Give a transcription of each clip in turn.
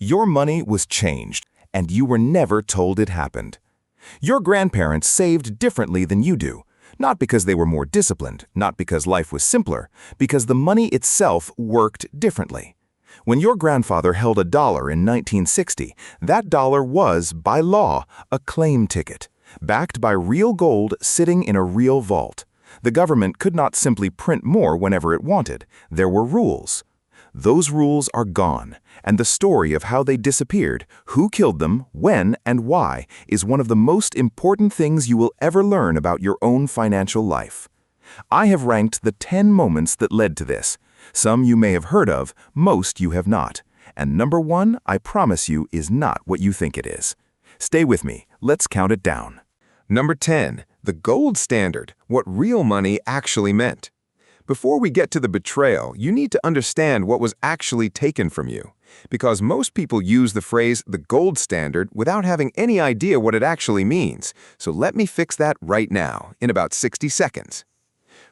Your money was changed, and you were never told it happened. Your grandparents saved differently than you do, not because they were more disciplined, not because life was simpler, because the money itself worked differently. When your grandfather held a dollar in 1960, that dollar was, by law, a claim ticket, backed by real gold sitting in a real vault. The government could not simply print more whenever it wanted. There were rules. Those rules are gone, and the story of how they disappeared, who killed them, when, and why is one of the most important things you will ever learn about your own financial life. I have ranked the 10 moments that led to this. Some you may have heard of, most you have not. And number 1, I promise you, is not what you think it is. Stay with me. Let's count it down. Number 10. The gold standard, what real money actually meant. Before we get to the betrayal, you need to understand what was actually taken from you, because most people use the phrase the gold standard without having any idea what it actually means. So let me fix that right now, in about 60 seconds.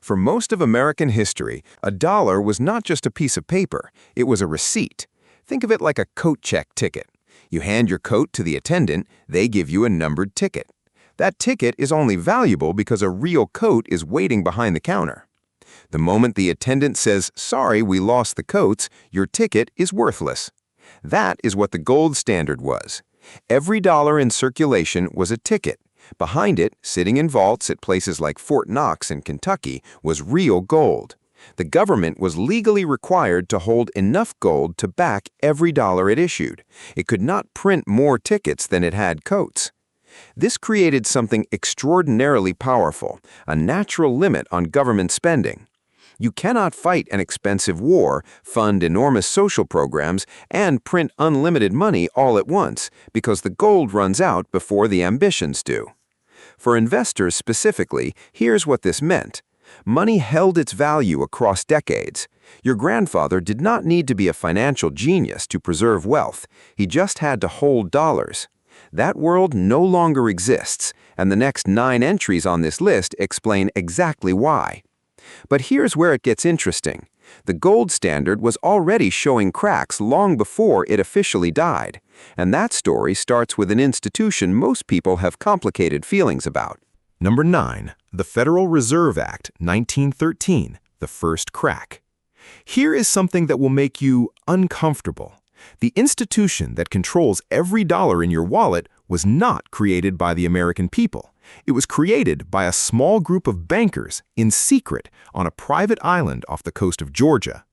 For most of American history, a dollar was not just a piece of paper, it was a receipt. Think of it like a coat check ticket. You hand your coat to the attendant, they give you a numbered ticket. That ticket is only valuable because a real coat is waiting behind the counter. The moment the attendant says, "Sorry, we lost the coats," your ticket is worthless. That is what the gold standard was. Every dollar in circulation was a ticket. Behind it, sitting in vaults at places like Fort Knox in Kentucky, was real gold. The government was legally required to hold enough gold to back every dollar it issued. It could not print more tickets than it had coats. This created something extraordinarily powerful, a natural limit on government spending. You cannot fight an expensive war, fund enormous social programs, and print unlimited money all at once, because the gold runs out before the ambitions do. For investors specifically, here's what this meant. Money held its value across decades. Your grandfather did not need to be a financial genius to preserve wealth. He just had to hold dollars. That world no longer exists, and the next 9 entries on this list explain exactly why. But here's where it gets interesting. The gold standard was already showing cracks long before it officially died, and that story starts with an institution most people have complicated feelings about. Number 9. The Federal Reserve Act, 1913, the first crack. Here is something that will make you uncomfortable. The institution that controls every dollar in your wallet was not created by the American people. It was created by a small group of bankers in secret on a private island off the coast of Georgia.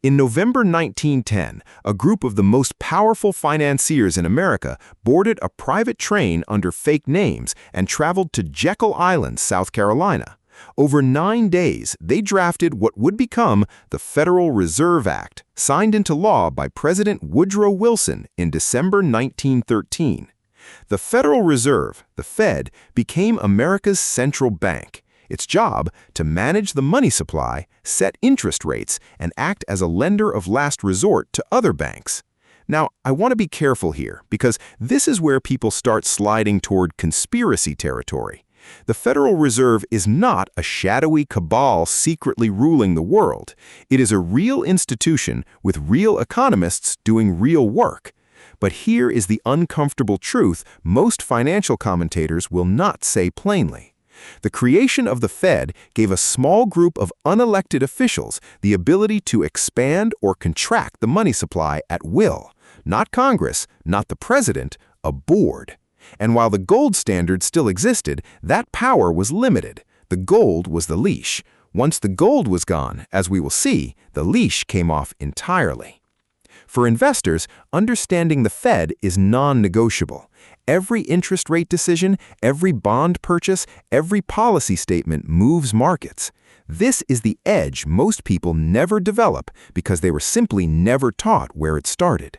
In November 1910, a group of the most powerful financiers in America boarded a private train under fake names and traveled to Jekyll Island, South Carolina. Over 9 days, they drafted what would become the Federal Reserve Act, signed into law by President Woodrow Wilson in December 1913. The Federal Reserve, the Fed, became America's central bank. Its job, to manage the money supply, set interest rates, and act as a lender of last resort to other banks. Now, I want to be careful here, because this is where people start sliding toward conspiracy territory. The Federal Reserve is not a shadowy cabal secretly ruling the world. It is a real institution with real economists doing real work. But here is the uncomfortable truth most financial commentators will not say plainly. The creation of the Fed gave a small group of unelected officials the ability to expand or contract the money supply at will. Not Congress, not the president, a board. And while the gold standard still existed, that power was limited. The gold was the leash. Once the gold was gone, as we will see, the leash came off entirely. For investors, understanding the Fed is non-negotiable. Every interest rate decision, every bond purchase, every policy statement moves markets. This is the edge most people never develop because they were simply never taught where it started.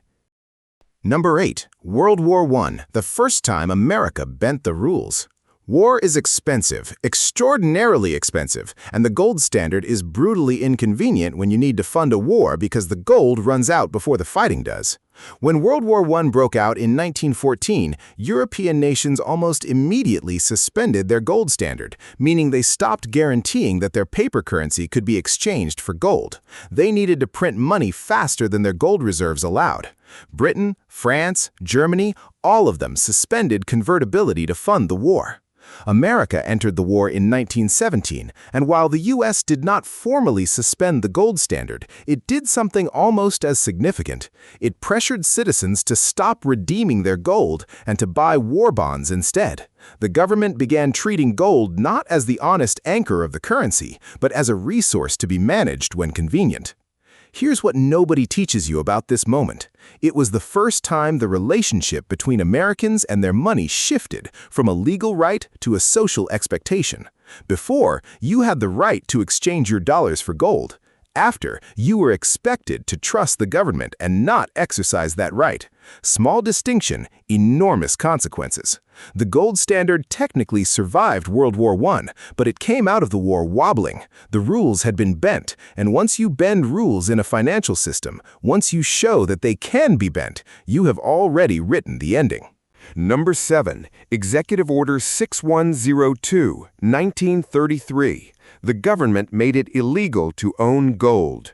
Number 8. World War I, the first time America bent the rules. War is expensive, extraordinarily expensive, and the gold standard is brutally inconvenient when you need to fund a war because the gold runs out before the fighting does. When World War I broke out in 1914, European nations almost immediately suspended their gold standard, meaning they stopped guaranteeing that their paper currency could be exchanged for gold. They needed to print money faster than their gold reserves allowed. Britain, France, Germany, all of them suspended convertibility to fund the war. America entered the war in 1917, and while the U.S. did not formally suspend the gold standard, it did something almost as significant. It pressured citizens to stop redeeming their gold and to buy war bonds instead. The government began treating gold not as the honest anchor of the currency, but as a resource to be managed when convenient. Here's what nobody teaches you about this moment. It was the first time the relationship between Americans and their money shifted from a legal right to a social expectation. Before, you had the right to exchange your dollars for gold. After, you were expected to trust the government and not exercise that right. Small distinction, enormous consequences. The gold standard technically survived World War I, but it came out of the war wobbling. The rules had been bent, and once you bend rules in a financial system, once you show that they can be bent, you have already written the ending. Number 7. Executive Order 6102, 1933. The government made it illegal to own gold.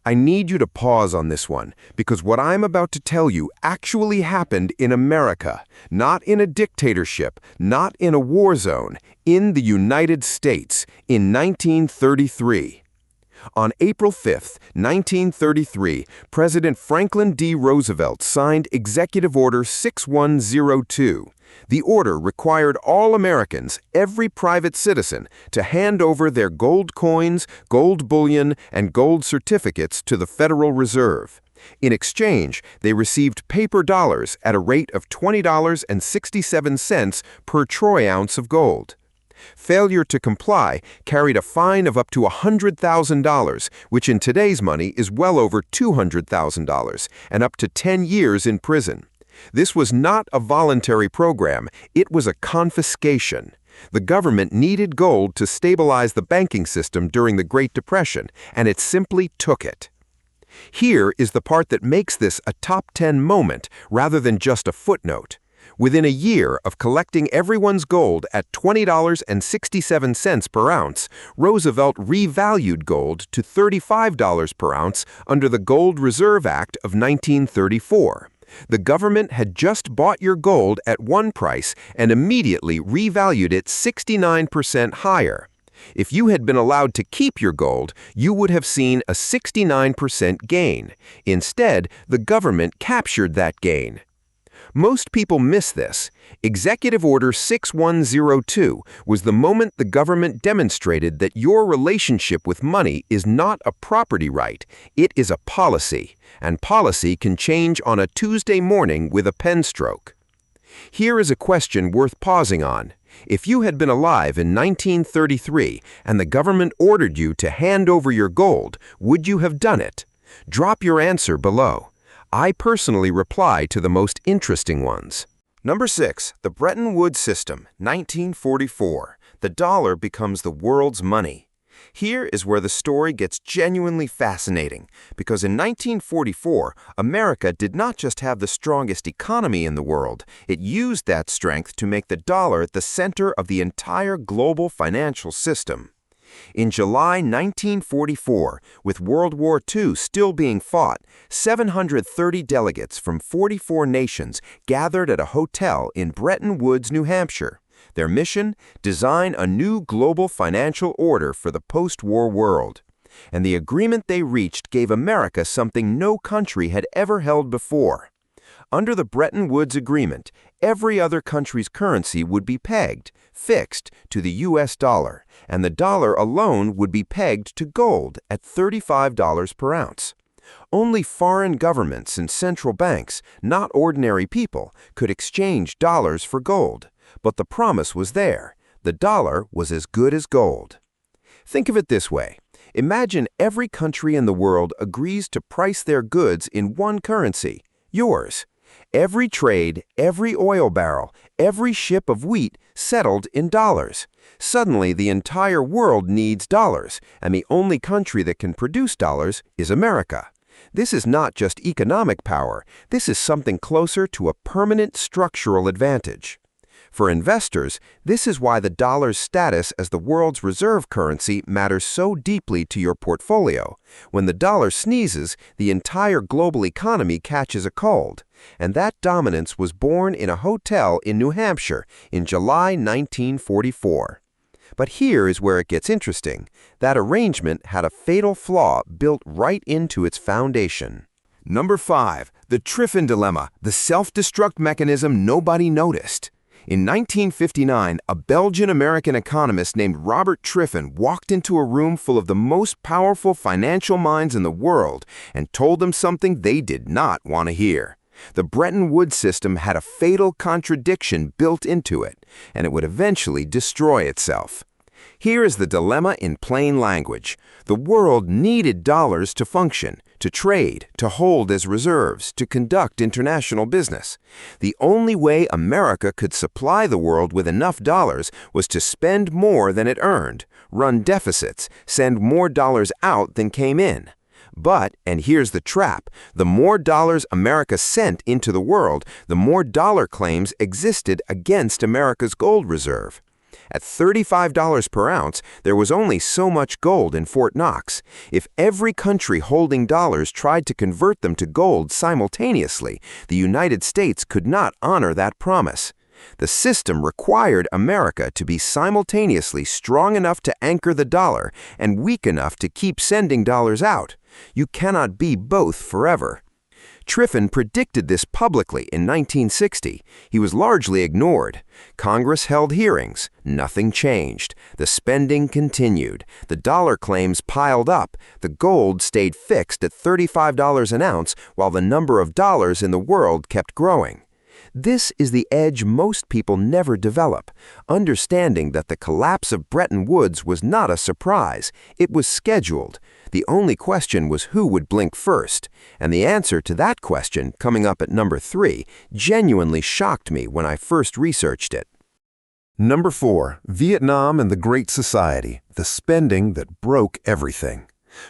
I need you to pause on this one, because what I'm about to tell you actually happened in America, not in a dictatorship, not in a war zone, in the United States, in 1933. On April 5, 1933, President Franklin D. Roosevelt signed Executive Order 6102. The order required all Americans, every private citizen, to hand over their gold coins, gold bullion, and gold certificates to the Federal Reserve. In exchange, they received paper dollars at a rate of $20.67 per troy ounce of gold. Failure to comply carried a fine of up to $100,000, which in today's money is well over $200,000, and up to 10 years in prison. This was not a voluntary program, it was a confiscation. The government needed gold to stabilize the banking system during the Great Depression, and it simply took it. Here is the part that makes this a top 10 moment rather than just a footnote. Within a year of collecting everyone's gold at $20.67 per ounce, Roosevelt revalued gold to $35 per ounce under the Gold Reserve Act of 1934. The government had just bought your gold at one price and immediately revalued it 69% higher. If you had been allowed to keep your gold, you would have seen a 69% gain. Instead, the government captured that gain. Most people miss this. Executive Order 6102 was the moment the government demonstrated that your relationship with money is not a property right, it is a policy, and policy can change on a Tuesday morning with a pen stroke. Here is a question worth pausing on. If you had been alive in 1933 and the government ordered you to hand over your gold, would you have done it? Drop your answer below. I personally reply to the most interesting ones. Number 6. The Bretton Woods System, 1944. The dollar becomes the world's money. Here is where the story gets genuinely fascinating, because in 1944, America did not just have the strongest economy in the world, it used that strength to make the dollar the center of the entire global financial system. In July 1944, with World War II still being fought, 730 delegates from 44 nations gathered at a hotel in Bretton Woods, New Hampshire. Their mission? Design a new global financial order for the post-war world. And the agreement they reached gave America something no country had ever held before. Under the Bretton Woods Agreement, every other country's currency would be pegged, fixed, to the U.S. dollar, and the dollar alone would be pegged to gold at $35 per ounce. Only foreign governments and central banks, not ordinary people, could exchange dollars for gold. But the promise was there. The dollar was as good as gold. Think of it this way. Imagine every country in the world agrees to price their goods in one currency, yours. Every trade, every oil barrel, every ship of wheat settled in dollars. Suddenly, the entire world needs dollars, and the only country that can produce dollars is America. This is not just economic power, this is something closer to a permanent structural advantage. For investors, this is why the dollar's status as the world's reserve currency matters so deeply to your portfolio. When the dollar sneezes, the entire global economy catches a cold. And that dominance was born in a hotel in New Hampshire in July 1944. But here is where it gets interesting. That arrangement had a fatal flaw built right into its foundation. Number 5. The Triffin dilemma, the self-destruct mechanism nobody noticed. In 1959, a Belgian-American economist named Robert Triffin walked into a room full of the most powerful financial minds in the world and told them something they did not want to hear. The Bretton Woods system had a fatal contradiction built into it, and it would eventually destroy itself. Here is the dilemma in plain language. The world needed dollars to function, to trade, to hold as reserves, to conduct international business. The only way America could supply the world with enough dollars was to spend more than it earned, run deficits, send more dollars out than came in. But, and here's the trap, the more dollars America sent into the world, the more dollar claims existed against America's gold reserve. At $35 per ounce, there was only so much gold in Fort Knox. If every country holding dollars tried to convert them to gold simultaneously, the United States could not honor that promise. The system required America to be simultaneously strong enough to anchor the dollar and weak enough to keep sending dollars out. You cannot be both forever. Triffin predicted this publicly in 1960. He was largely ignored. Congress held hearings. Nothing changed. The spending continued. The dollar claims piled up. The gold stayed fixed at $35 an ounce while the number of dollars in the world kept growing. This is the edge most people never develop, understanding that the collapse of Bretton Woods was not a surprise. It was scheduled. The only question was who would blink first, and the answer to that question, coming up at number 3, genuinely shocked me when I first researched it. Number 4. Vietnam and the Great Society, the spending that broke everything.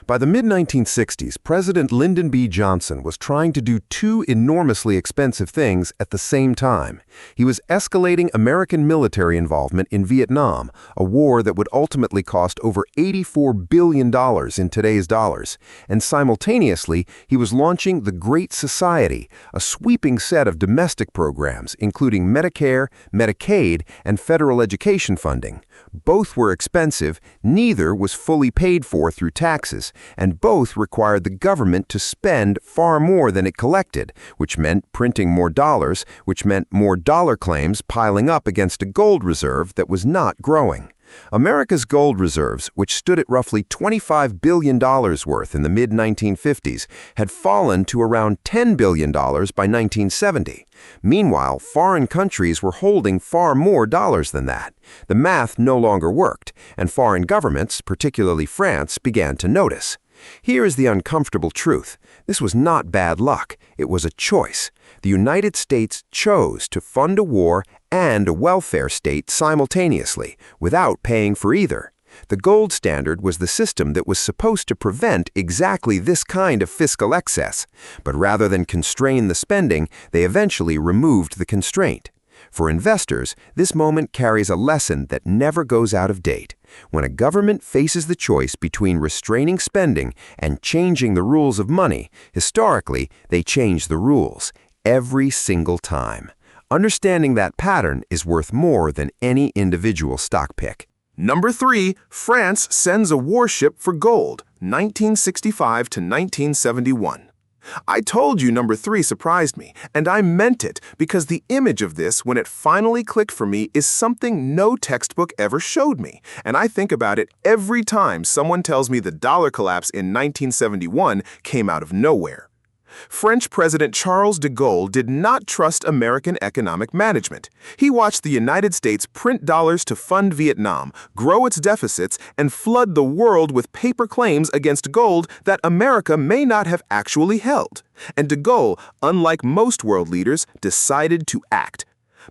By the mid-1960s, President Lyndon B. Johnson was trying to do two enormously expensive things at the same time. He was escalating American military involvement in Vietnam, a war that would ultimately cost over $84 billion in today's dollars, and simultaneously, he was launching the Great Society, a sweeping set of domestic programs, including Medicare, Medicaid, and federal education funding. Both were expensive, neither was fully paid for through taxes, and both required the government to spend far more than it collected, which meant printing more dollars, which meant more dollar claims piling up against a gold reserve that was not growing. America's gold reserves, which stood at roughly $25 billion worth in the mid-1950s, had fallen to around $10 billion by 1970. Meanwhile, foreign countries were holding far more dollars than that. The math no longer worked, and foreign governments, particularly France, began to notice. Here is the uncomfortable truth. This was not bad luck. It was a choice. The United States chose to fund a war and a welfare state simultaneously, without paying for either. The gold standard was the system that was supposed to prevent exactly this kind of fiscal excess. But rather than constrain the spending, they eventually removed the constraint. For investors, this moment carries a lesson that never goes out of date. When a government faces the choice between restraining spending and changing the rules of money, historically, they change the rules, every single time. Understanding that pattern is worth more than any individual stock pick. Number 3, France sends a warship for gold, 1965 to 1971. I told you number 3 surprised me, and I meant it because the image of this when it finally clicked for me is something no textbook ever showed me, and I think about it every time someone tells me the dollar collapse in 1971 came out of nowhere. French President Charles de Gaulle did not trust American economic management. He watched the United States print dollars to fund Vietnam, grow its deficits, and flood the world with paper claims against gold that America may not have actually held. And de Gaulle, unlike most world leaders, decided to act.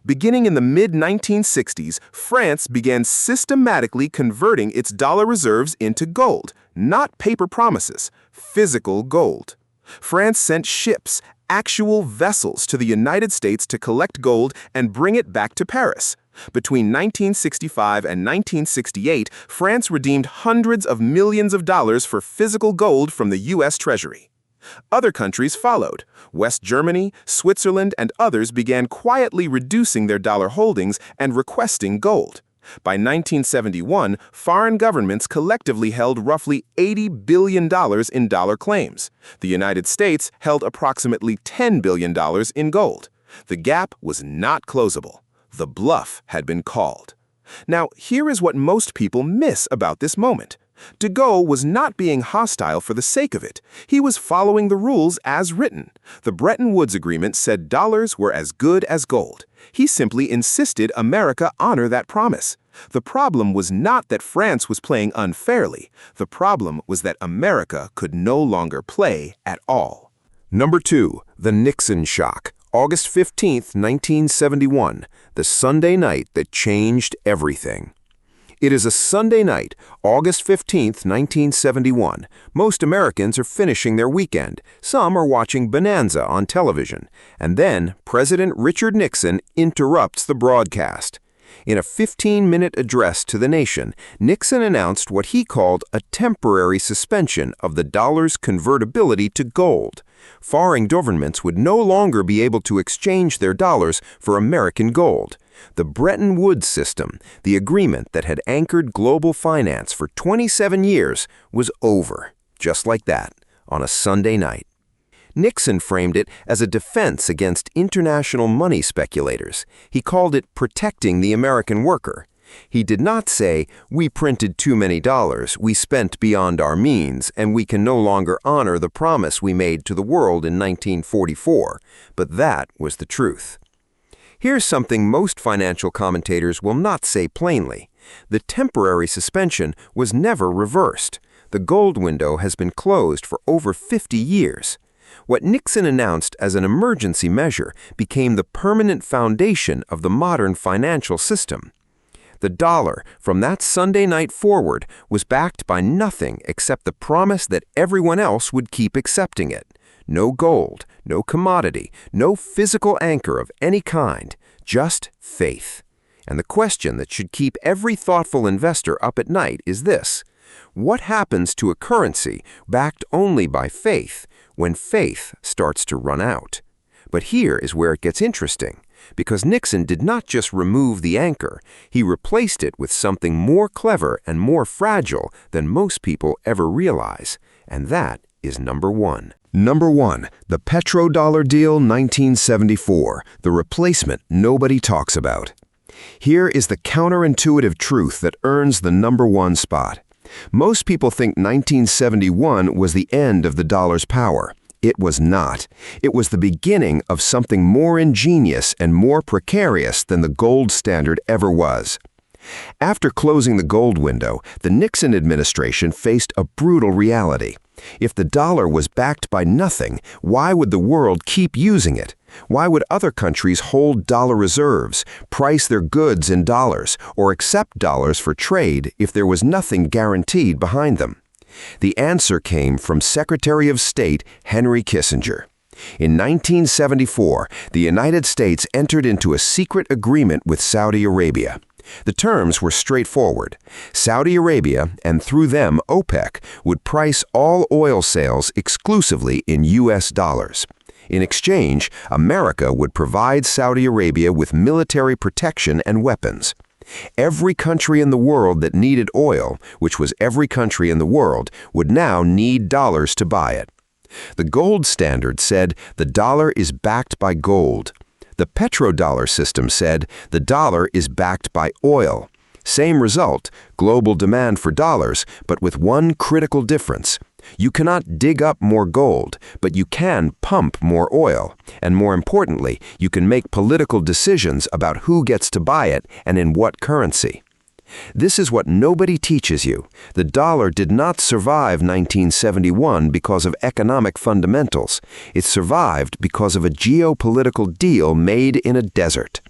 Beginning in the mid-1960s, France began systematically converting its dollar reserves into gold, not paper promises, physical gold. France sent ships, actual vessels, to the United States to collect gold and bring it back to Paris. Between 1965 and 1968, France redeemed hundreds of millions of dollars for physical gold from the U.S. Treasury. Other countries followed. West Germany, Switzerland, and others began quietly reducing their dollar holdings and requesting gold. By 1971, foreign governments collectively held roughly $80 billion in dollar claims. The United States held approximately $10 billion in gold. The gap was not closable. The bluff had been called. Now, here is what most people miss about this moment. De Gaulle was not being hostile for the sake of it. He was following the rules as written. The Bretton Woods Agreement said dollars were as good as gold. He simply insisted America honor that promise. The problem was not that France was playing unfairly. The problem was that America could no longer play at all. Number 2. The Nixon Shock, August 15, 1971, the Sunday night that changed everything. It is a Sunday night, August 15, 1971. Most Americans are finishing their weekend. Some are watching Bonanza on television. And then President Richard Nixon interrupts the broadcast. In a 15-minute address to the nation, Nixon announced what he called a temporary suspension of the dollar's convertibility to gold. Foreign governments would no longer be able to exchange their dollars for American gold. The Bretton Woods system, the agreement that had anchored global finance for 27 years, was over, just like that, on a Sunday night. Nixon framed it as a defense against international money speculators. He called it protecting the American worker. He did not say, "We printed too many dollars, we spent beyond our means, and we can no longer honor the promise we made to the world in 1944, but that was the truth. Here's something most financial commentators will not say plainly. The temporary suspension was never reversed. The gold window has been closed for over 50 years. What Nixon announced as an emergency measure became the permanent foundation of the modern financial system. The dollar, from that Sunday night forward, was backed by nothing except the promise that everyone else would keep accepting it. No gold, no commodity, no physical anchor of any kind, just faith. And the question that should keep every thoughtful investor up at night is this: what happens to a currency backed only by faith when faith starts to run out? But here is where it gets interesting, because Nixon did not just remove the anchor, he replaced it with something more clever and more fragile than most people ever realize, and that is number 1. Number 1, the Petrodollar deal 1974, the replacement nobody talks about. Here is the counterintuitive truth that earns the number 1 spot. Most people think 1971 was the end of the dollar's power. It was not. It was the beginning of something more ingenious and more precarious than the gold standard ever was. After closing the gold window, the Nixon administration faced a brutal reality. If the dollar was backed by nothing, why would the world keep using it? Why would other countries hold dollar reserves, price their goods in dollars, or accept dollars for trade if there was nothing guaranteed behind them? The answer came from Secretary of State Henry Kissinger. In 1974, the United States entered into a secret agreement with Saudi Arabia. The terms were straightforward. Saudi Arabia, and through them OPEC, would price all oil sales exclusively in U.S. dollars. In exchange, America would provide Saudi Arabia with military protection and weapons. Every country in the world that needed oil, which was every country in the world, would now need dollars to buy it. The gold standard said the dollar is backed by gold. The petrodollar system said the dollar is backed by oil. Same result, global demand for dollars, but with one critical difference. You cannot dig up more gold, but you can pump more oil. And more importantly, you can make political decisions about who gets to buy it and in what currency. This is what nobody teaches you. The dollar did not survive 1971 because of economic fundamentals. It survived because of a geopolitical deal made in a desert.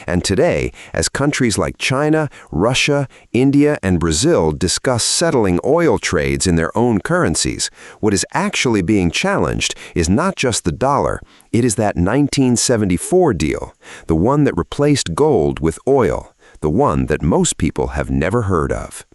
And today, as countries like China, Russia, India, and Brazil discuss settling oil trades in their own currencies, what is actually being challenged is not just the dollar, it is that 1974 deal, the one that replaced gold with oil, the one that most people have never heard of.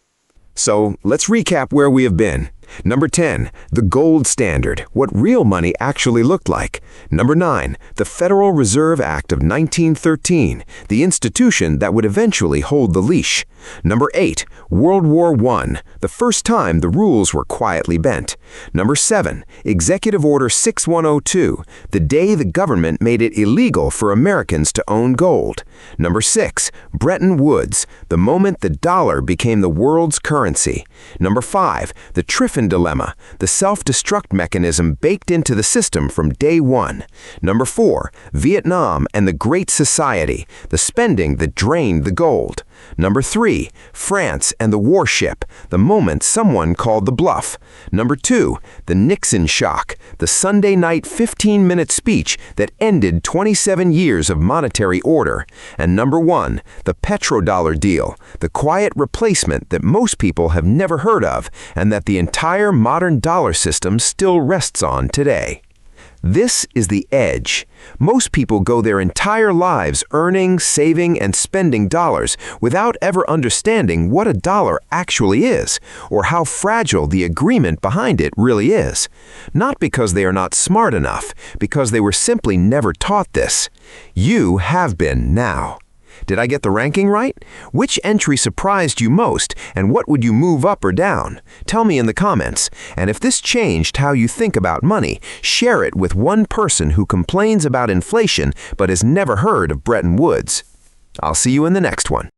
So, let's recap where we have been. Number 10, the gold standard, what real money actually looked like. Number 9, the Federal Reserve Act of 1913, the institution that would eventually hold the leash. Number 8, World War I, the first time the rules were quietly bent. Number 7, Executive Order 6102, the day the government made it illegal for Americans to own gold. Number 6, Bretton Woods, the moment the dollar became the world's currency. Number 5, the Triffin dilemma, the self-destruct mechanism baked into the system from day one. Number 4, Vietnam and the Great Society, the spending that drained the gold. Number 3, France and the warship, the moment someone called the bluff. Number 2, the Nixon Shock, the Sunday night 15-minute speech that ended 27 years of monetary order. And number 1, the Petrodollar deal, the quiet replacement that most people have never heard of and that the entire modern dollar system still rests on today. This is the edge. Most people go their entire lives earning, saving, and spending dollars without ever understanding what a dollar actually is, or how fragile the agreement behind it really is. Not because they are not smart enough, because they were simply never taught this. You have been now. Did I get the ranking right? Which entry surprised you most, and what would you move up or down? Tell me in the comments. And if this changed how you think about money, share it with one person who complains about inflation but has never heard of Bretton Woods. I'll see you in the next one.